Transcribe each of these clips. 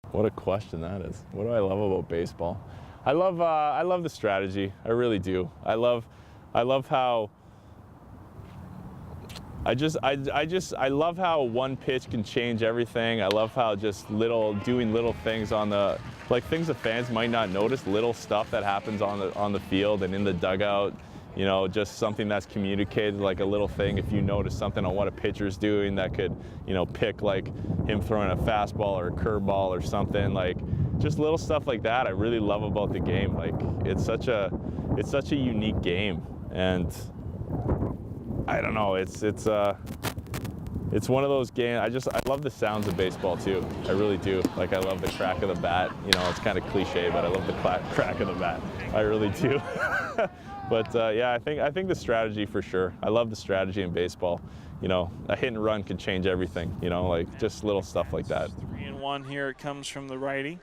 What a question that is. What do I love about baseball? I love the strategy. I really do. I love how I love how one pitch can change everything. I love how just doing little things on the, like things that fans might not notice, little stuff that happens on the field and in the dugout. You know, just something that's communicated, like a little thing. If you notice something on what a pitcher's doing that could, you know, pick like him throwing a fastball or a curveball or something, like just little stuff like that I really love about the game. Like it's such a unique game, and I don't know, it's one of those games. I love the sounds of baseball too. I really do. Like I love the crack of the bat. You know, it's kind of cliche, but I love the crack of the bat. I really do. But yeah, I think the strategy for sure. I love the strategy in baseball. You know, a hit and run can change everything. You know, like just little stuff like that. 3-1 here. It comes from the righty.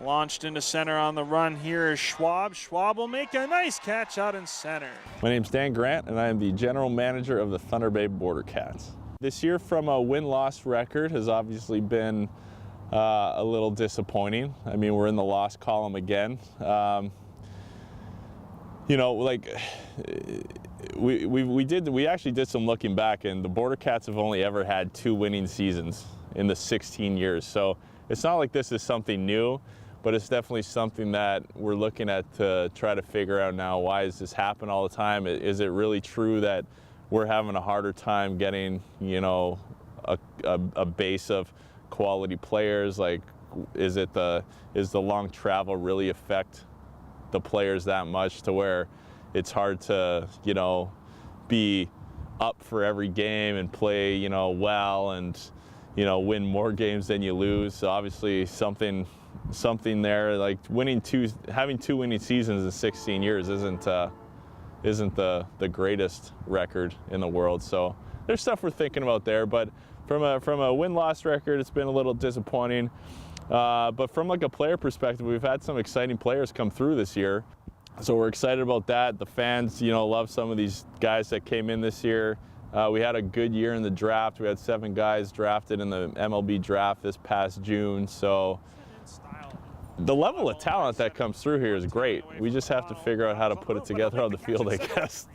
Launched into center on the run here is Schwab. Schwab will make a nice catch out in center. My name's Dan Grant, and I am the general manager of the Thunder Bay Border Cats. This year, from a win-loss record, has obviously been a little disappointing. I mean, we're in the loss column again. You know, like we actually did some looking back, and the Border Cats have only ever had 2 winning seasons in the 16 years. So it's not like this is something new, but it's definitely something that we're looking at to try to figure out now. Why does this happen all the time? Is it really true that we're having a harder time getting, you know, a base of quality players? Like, is the long travel really affect the players that much to where it's hard to, you know, be up for every game and play, you know, well and, you know, win more games than you lose? So obviously something there, like having 2 winning seasons in 16 years isn't the greatest record in the world. So there's stuff we're thinking about there, but from a win-loss record, it's been a little disappointing. But from like a player perspective, we've had some exciting players come through this year. So we're excited about that. The fans, you know, love some of these guys that came in this year. We had a good year in the draft. We had 7 guys drafted in the MLB draft this past June. So the level of talent that comes through here is great. We just have to figure out how to put it together on the field, I guess,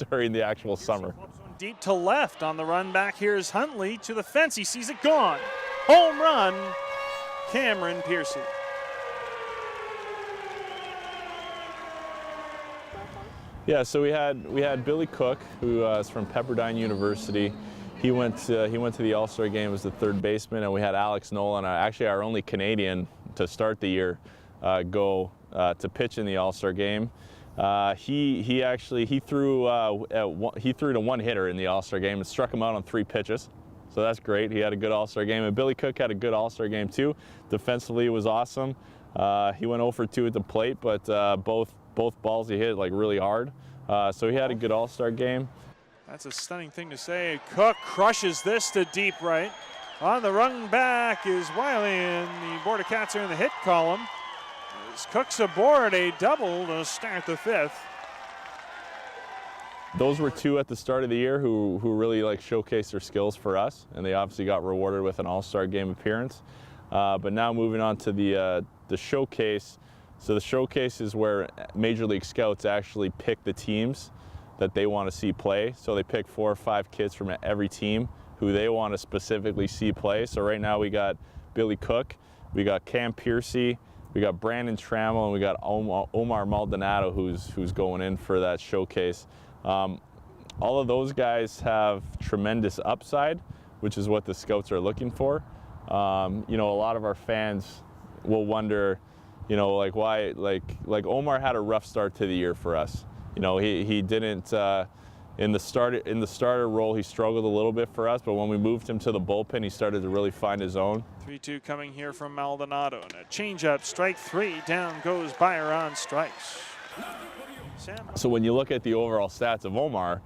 during the actual summer. Deep to left on the run back. Here's Huntley to the fence. He sees it gone. Home run, Cameron Piercy. Yeah, so we had Billy Cook, who is from Pepperdine University. He went to the All-Star game as the 3rd baseman, and we had Alex Nolan, actually our only Canadian to start the year, go to pitch in the All-Star game. He threw to one hitter in the All-Star game and struck him out on 3 pitches. So that's great. He had a good All-Star game, and Billy Cook had a good All-Star game too. Defensively, it was awesome. He went 0 for 2 at the plate, but both balls he hit like really hard. So he had a good All-Star game. That's a stunning thing to say. Cook crushes this to deep right. On the run back is Wiley, and the Border Cats are in the hit column. As Cook's aboard a double to start the 5th. Those were 2 at the start of the year who really like showcased their skills for us, and they obviously got rewarded with an All-Star game appearance. But now moving on to the showcase. So the showcase is where Major League Scouts actually pick the teams that they want to see play. So they pick 4 or 5 kids from every team who they want to specifically see play. So right now we got Billy Cook, we got Cam Piercy, we got Brandon Trammell, and we got Omar Maldonado who's going in for that showcase. All of those guys have tremendous upside, which is what the scouts are looking for. You know, a lot of our fans will wonder, you know, like why, like Omar had a rough start to the year for us. You know, he didn't in the starter role, he struggled a little bit for us, but when we moved him to the bullpen, he started to really find his own. 3-2 coming here from Maldonado, and a changeup, strike 3. Down goes Beyer on strikes. So when you look at the overall stats of Omar,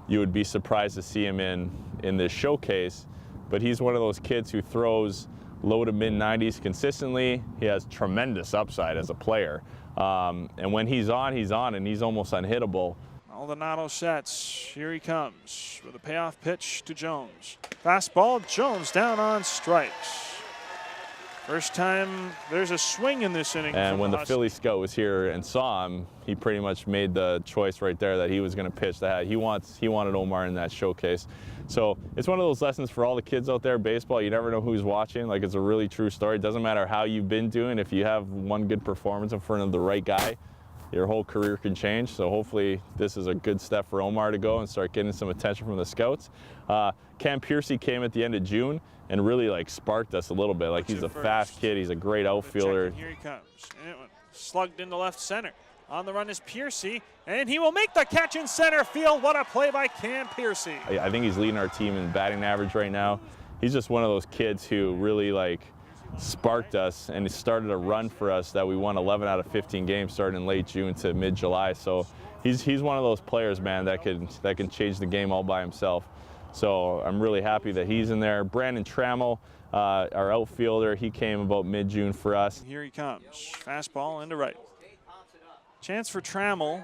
you would be surprised to see him in this showcase, but he's one of those kids who throws low to mid-90s consistently. He has tremendous upside as a player. And when he's on, and he's almost unhittable. Maldonado sets. Here he comes with a payoff pitch to Jones. Fastball, Jones down on strikes. First time there's a swing in this inning. And when the Huskies. Philly scout was here and saw him, he pretty much made the choice right there that he was going to pitch that. He wanted Omar in that showcase. So it's one of those lessons for all the kids out there, baseball. You never know who's watching. Like, it's a really true story. It doesn't matter how you've been doing. If you have one good performance in front of the right guy, your whole career can change. So hopefully this is a good step for Omar to go and start getting some attention from the scouts. Cam Piercy came at the end of June and really sparked us a little bit. Like, he's a fast kid. He's a great outfielder. Here he comes. And it went slugged into left center. On the run is Piercy, and he will make the catch in center field. What a play by Cam Piercy. I think he's leading our team in batting average right now. He's just one of those kids who really sparked us, and it started a run for us that we won 11 out of 15 games starting in late June to mid-July. So he's one of those players, man, that can change the game all by himself. So I'm really happy that he's in there. Brandon Trammell, our outfielder, he came about mid-June for us. Here he comes. Fastball into right. Chance for Trammell.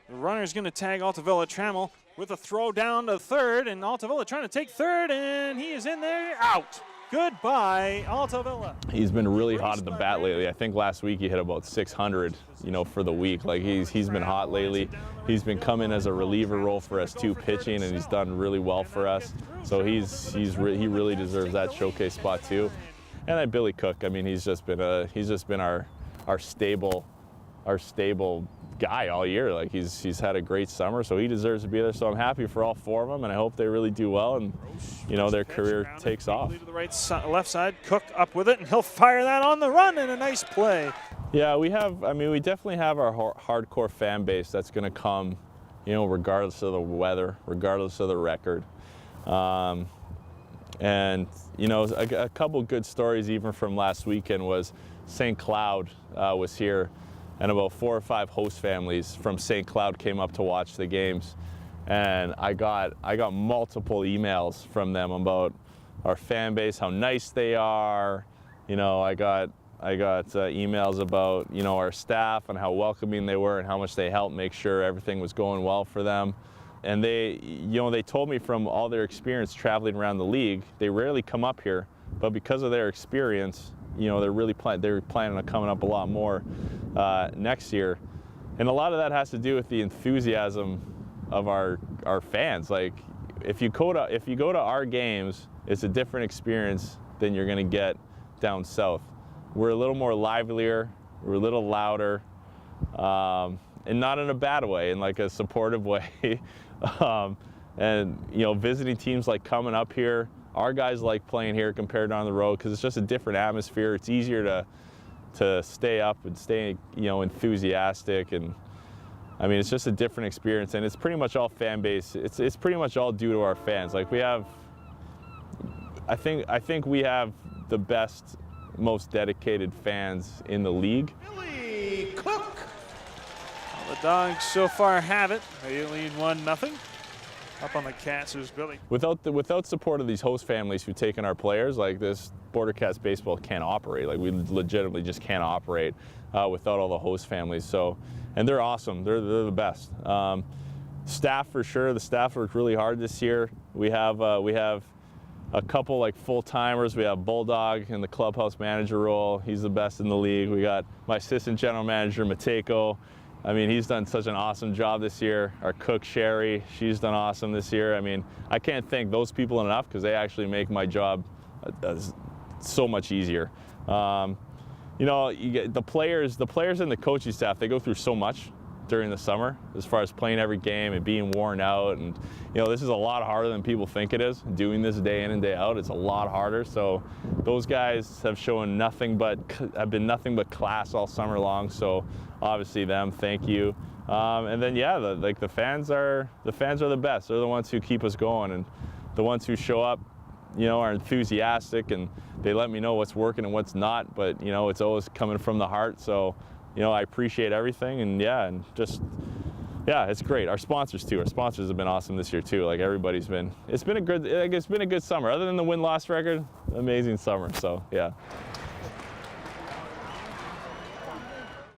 The runner's going to tag Altavilla. Trammell with a throw down to third, and Altavilla trying to take third, and he is in there. Out. Goodbye, Altavilla. He's been really hot at the bat lately. I think last week he hit about 600, for the week. Like, he's been hot lately. He's been coming as a reliever role for us too, pitching, and he's done really well for us. So he really deserves that showcase spot too. And then Billy Cook. I mean, he's just been our stable guy all year. Like, he's had a great summer, so he deserves to be there. So I'm happy for all four of them, and I hope they really do well, and their career takes off. To the left side, Cook up with it, and he'll fire that on the run, and a nice play. Yeah, we definitely have our hardcore fan base that's going to come, regardless of the weather, regardless of the record. And a couple good stories even from last weekend was St. Cloud was here, and about 4 or 5 host families from St. Cloud came up to watch the games, and I got multiple emails from them about our fan base, how nice they are. I got emails about our staff and how welcoming they were and how much they helped make sure everything was going well for them. And they told me from all their experience traveling around the league, they rarely come up here, but because of their experience, they're planning on coming up a lot more next year. And a lot of that has to do with the enthusiasm of our fans. Like, if you go to our games, it's a different experience than you're going to get down south. We're a little more livelier, we're a little louder, and not in a bad way, in like a supportive way. And visiting teams like coming up here, our guys like playing here compared to on the road because it's just a different atmosphere. It's easier to stay up and stay enthusiastic, and I mean, it's just a different experience, and it's pretty much all fan base. It's pretty much all due to our fans. Like, I think we have the best, most dedicated fans in the league. Billy Cook. Well, the Dogs so far have it. They lead 1-0. Up on the Cats is Billy. Without support of these host families who've taken our players, like, this Border Cats baseball can't operate. Like, we legitimately just can't operate without all the host families. So, and they're awesome. They're the best. Staff for sure. The staff worked really hard this year. We have a couple full-timers. We have Bulldog in the clubhouse manager role. He's the best in the league. We got my assistant general manager, Mateko. I mean, he's done such an awesome job this year. Our cook, Sherry, she's done awesome this year. I mean, I can't thank those people enough because they actually make my job so much easier. You get the players and the coaching staff, they go through so much during the summer as far as playing every game and being worn out. And, this is a lot harder than people think it is. Doing this day in and day out, it's a lot harder. So those guys have been nothing but class all summer long. So obviously them, thank you. And then, yeah, the fans are the best. They're the ones who keep us going, and the ones who show up, are enthusiastic, and they let me know what's working and what's not. But, it's always coming from the heart. So, I appreciate everything, and it's great. Our sponsors too. Our sponsors have been awesome this year too. Like, it's been a good summer. Other than the win-loss record, amazing summer. So, yeah.